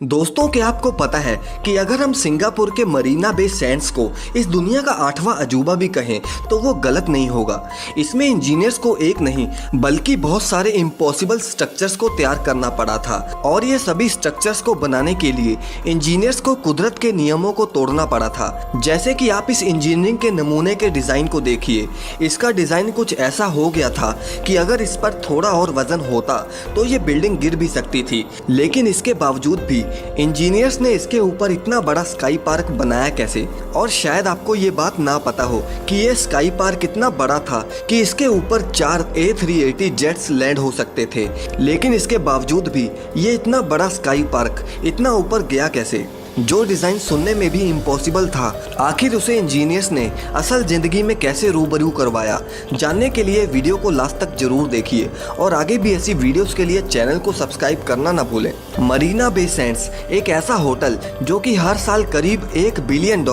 दोस्तों, क्या आपको पता है कि अगर हम सिंगापुर के मरीना बे सैंड्स को इस दुनिया का 8वां अजूबा भी कहें तो वो गलत नहीं होगा। इसमें इंजीनियर्स को एक नहीं बल्कि बहुत सारे इम्पॉसिबल स्ट्रक्चर्स को तैयार करना पड़ा था और ये सभी स्ट्रक्चर्स को बनाने के लिए इंजीनियर्स को कुदरत के नियमों को तोड़ना पड़ा था। जैसे कि आप इस इंजीनियरिंग के नमूने के डिज़ाइन को देखिए। इसका डिज़ाइन कुछ ऐसा हो गया था कि अगर इस पर थोड़ा और वजन होता तो ये बिल्डिंग गिर भी सकती थी, लेकिन इसके बावजूद भी इंजीनियर्स ने इसके ऊपर इतना बड़ा स्काई पार्क बनाया कैसे। और शायद आपको ये बात ना पता हो कि ये स्काई पार्क इतना बड़ा था कि इसके ऊपर 4 A380 जेट्स लैंड हो सकते थे, लेकिन इसके बावजूद भी ये इतना बड़ा स्काई पार्क इतना ऊपर गया कैसे। जो डिज़ाइन सुनने में भी इम्पॉसिबल था, आखिर उसे इंजीनियर्स ने असल ज़िंदगी में कैसे रूबरू करवाया। जानने के लिए वीडियो को लास्ट तक जरूर देखिए और आगे भी ऐसी वीडियोस के लिए चैनल को सब्सक्राइब करना ना भूलें। मरीना बे सैंड्स एक ऐसा होटल जो कि हर साल करीब $1 बिलियन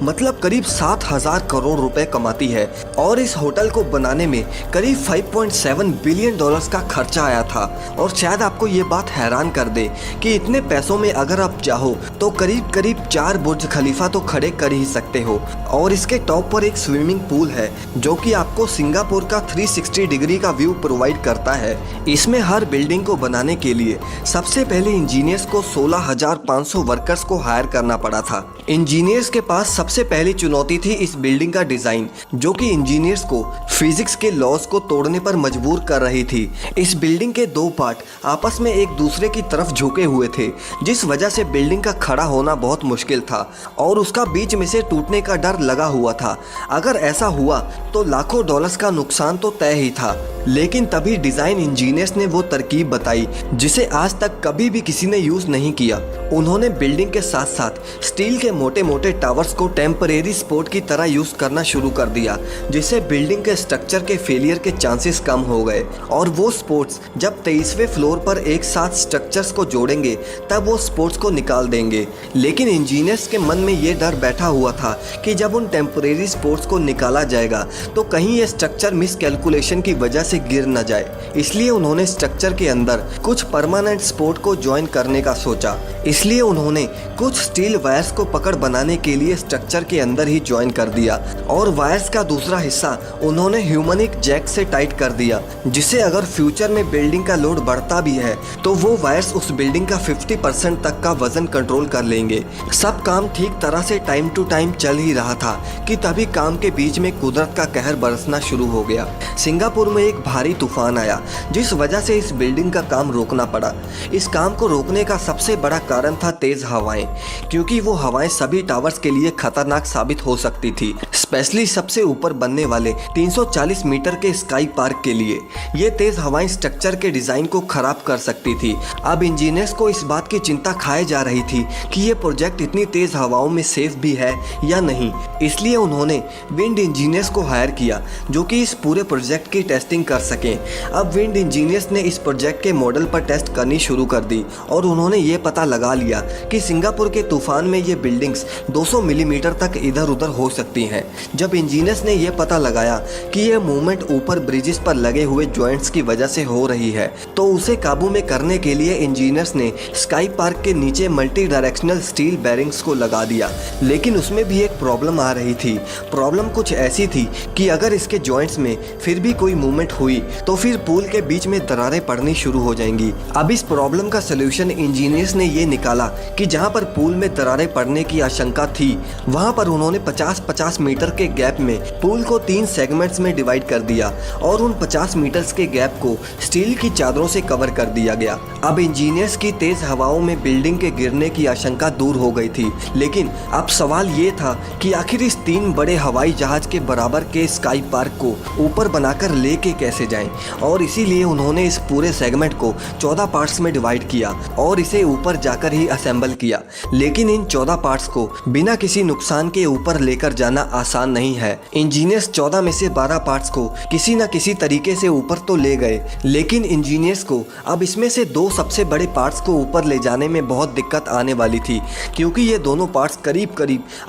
मतलब करीब 7,000 करोड़ रुपए कमाती है और इस होटल को बनाने में करीब $5.7 बिलियन का खर्चा आया था। और शायद आपको ये बात हैरान कर दे कि इतने पैसों में अगर आप चाहो तो करीब 4 बुर्ज खलीफा तो खड़े कर ही सकते हो। और इसके टॉप पर एक स्विमिंग पूल है जो कि आपको सिंगापुर का 360 डिग्री का व्यू प्रोवाइड करता है। इसमें हर बिल्डिंग को बनाने के लिए सबसे पहले इंजीनियर्स को 16,500 वर्कर्स को हायर करना पड़ा था। इंजीनियर्स के पास सबसे पहली चुनौती थी इस बिल्डिंग का डिजाइन, जो कि इंजीनियर्स को फिजिक्स के लॉज को तोड़ने पर मजबूर कर रही थी। इस बिल्डिंग के 2 पार्ट आपस में एक दूसरे की तरफ झुके हुए थे, जिस वजह से बिल्डिंग का खड़ा होना बहुत मुश्किल था और उसका बीच में से टूटने का डर लगा हुआ था। अगर ऐसा हुआ तो लाखों डॉलर्स का नुकसान तो तय ही था। लेकिन तभी डिजाइन इंजीनियर्स ने वो तरकीब बताई जिसे आज तक कभी भी किसी ने यूज नहीं किया। उन्होंने बिल्डिंग के साथ साथ स्टील के मोटे मोटे टावर्स को टेम्परेरी सपोर्ट की तरह यूज करना शुरू कर दिया, जिससे बिल्डिंग के स्ट्रक्चर के फेलियर के चांसेस कम हो गए। और वो सपोर्ट्स जब 23वें फ्लोर पर एक साथ स्ट्रक्चर्स को जोड़ेंगे तब वो सपोर्ट्स को निकाल देंगे। लेकिन इंजीनियर्स के मन में ये डर बैठा हुआ था कि जब उन टेम्परेरी सपोर्ट्स को निकाला जाएगा तो कहीं ये स्ट्रक्चर मिसकैलकुलेशन की वजह से गिर न जाए। इसलिए उन्होंने स्ट्रक्चर के अंदर कुछ परमानेंट सपोर्ट को ज्वाइन करने का सोचा। इसलिए उन्होंने कुछ स्टील वायर्स को पकड़ बनाने के लिए स्ट्रक्चर के अंदर ही ज्वाइन कर दिया और वायर्स का दूसरा हिस्सा उन्होंने ह्यूमनिक जैक से टाइट कर दिया, जिससे अगर फ्यूचर में बिल्डिंग का लोड बढ़ता भी है तो वो वायर्स उस बिल्डिंग का 50% तक का वजन कंट्रोल कर लेंगे। सब काम ठीक तरह से टाइम टू टाइम चल ही रहा था कि तभी काम के बीच में कुदरत का कहर बरसना शुरू हो गया। सिंगापुर में एक भारी तूफान आया, जिस वजह से इस बिल्डिंग का काम रोकना पड़ा। इस काम को रोकने का सबसे बड़ा कारण था तेज हवाएं, क्योंकि वो हवाएं सभी टावर्स के लिए खतरनाक साबित हो सकती थी, स्पेशली सबसे ऊपर बनने वाले 340 मीटर के स्काई पार्क के लिए। ये तेज हवाएं स्ट्रक्चर के डिजाइन को खराब कर सकती थी। अब इंजीनियर्स को इस बात की चिंता खाए जा रही थी कि ये प्रोजेक्ट इतनी तेज हवाओं में सेफ भी है या नहीं। इसलिए उन्होंने विंड इंजीनियर्स को हायर किया जो कि इस पूरे प्रोजेक्ट की टेस्टिंग कर सकें। अब विंड इंजीनियर्स ने इस प्रोजेक्ट के मॉडल पर टेस्ट करनी शुरू कर दी और उन्होंने ये पता लगा लिया कि सिंगापुर के तूफान में ये बिल्डिंग्स 200 मिलीमीटर तक इधर उधर हो सकती हैं। जब इंजीनियर्स ने यह पता लगाया कि यह मूवमेंट ऊपर ब्रिजेस पर लगे हुए जॉइंट्स की वजह से हो रही है तो उसे काबू में करने के लिए इंजीनियर्स ने स्काई पार्क के नीचे मल्टी डायरेक्शनल स्टील बैरिंग्स को लगा दिया। लेकिन उसमें भी एक प्रॉब्लम आ रही थी। प्रॉब्लम कुछ ऐसी थी कि अगर इसके जॉइंट्स में फिर भी कोई मूवमेंट हुई तो फिर पूल के बीच में दरारें पड़नी शुरू हो जाएंगी। अब इस प्रॉब्लम का सलूशन इंजीनियर्स ने ये निकाला कि जहां पर पूल में दरारें पड़ने की आशंका थी वहां पर उन्होंने 50-50 मीटर के गैप में पूल को 3 सेगमेंट्स में डिवाइड कर दिया और उन 50 मीटर्स के गैप को स्टील की चादरों से कवर कर दिया गया। अब इंजीनियर्स की तेज हवाओं में बिल्डिंग के गिरने की आशंका दूर हो गई थी। लेकिन अब सवाल ये था कि आखिर इस 3 बड़े हवाई जहाज के बराबर के स्काई पार्क को ऊपर बनाकर लेके कैसे जाएं। और इसीलिए उन्होंने इस पूरे सेगमेंट को 14 पार्ट्स में डिवाइड किया और इसे ऊपर जाकर ही असेंबल किया। लेकिन इन 14 पार्ट्स को बिना किसी नुकसान के ऊपर लेकर जाना आसान नहीं है। इंजीनियर्स 14 में से 12 पार्ट्स को किसी न किसी तरीके से ऊपर तो ले गए, लेकिन इंजीनियर्स को अब इसमें से 2 सबसे बड़े पार्ट्स को ऊपर ले जाने में बहुत दिक्कत आने वाली थी, क्योंकि ये दोनों पार्ट्स करीब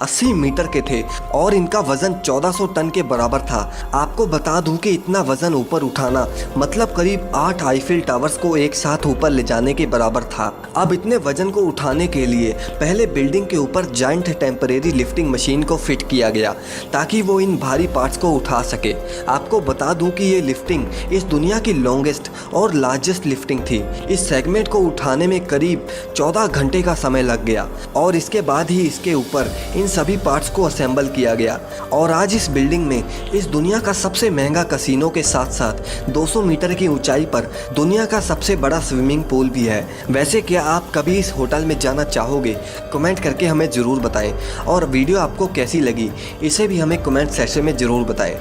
80 मीटर के थे थे और इनका वजन 1400 टन के बराबर था। आपको बता दूं कि इतना वजन ऊपर उठाना मतलब करीब 8 आईफिल टावर्स को एक साथ ऊपर ले जाने के बराबर था। अब इतने वजन को उठाने के लिए पहले बिल्डिंग के ऊपर जायंट टेम्परेरी लिफ्टिंग मशीन को फिट किया गया ताकि वो इन भारी पार्ट्स को उठा सके। आपको बता दूं कि ये लिफ्टिंग इस दुनिया की लॉन्गेस्ट और लार्जेस्ट लिफ्टिंग थी। इस सेगमेंट को उठाने में करीब 14 घंटे का समय लग गया और इसके बाद ही इसके ऊपर इन सभी पार्ट्स को असेंबल किया गया। और आज इस बिल्डिंग में इस दुनिया का सबसे महंगा कसिनो के साथ साथ 200 मीटर की ऊंचाई पर दुनिया का सबसे बड़ा स्विमिंग पूल भी है। वैसे क्या आप कभी इस होटल में जाना चाहोगे? कमेंट करके हमें ज़रूर बताएं और वीडियो आपको कैसी लगी इसे भी हमें कमेंट सेक्शन में ज़रूर बताएं।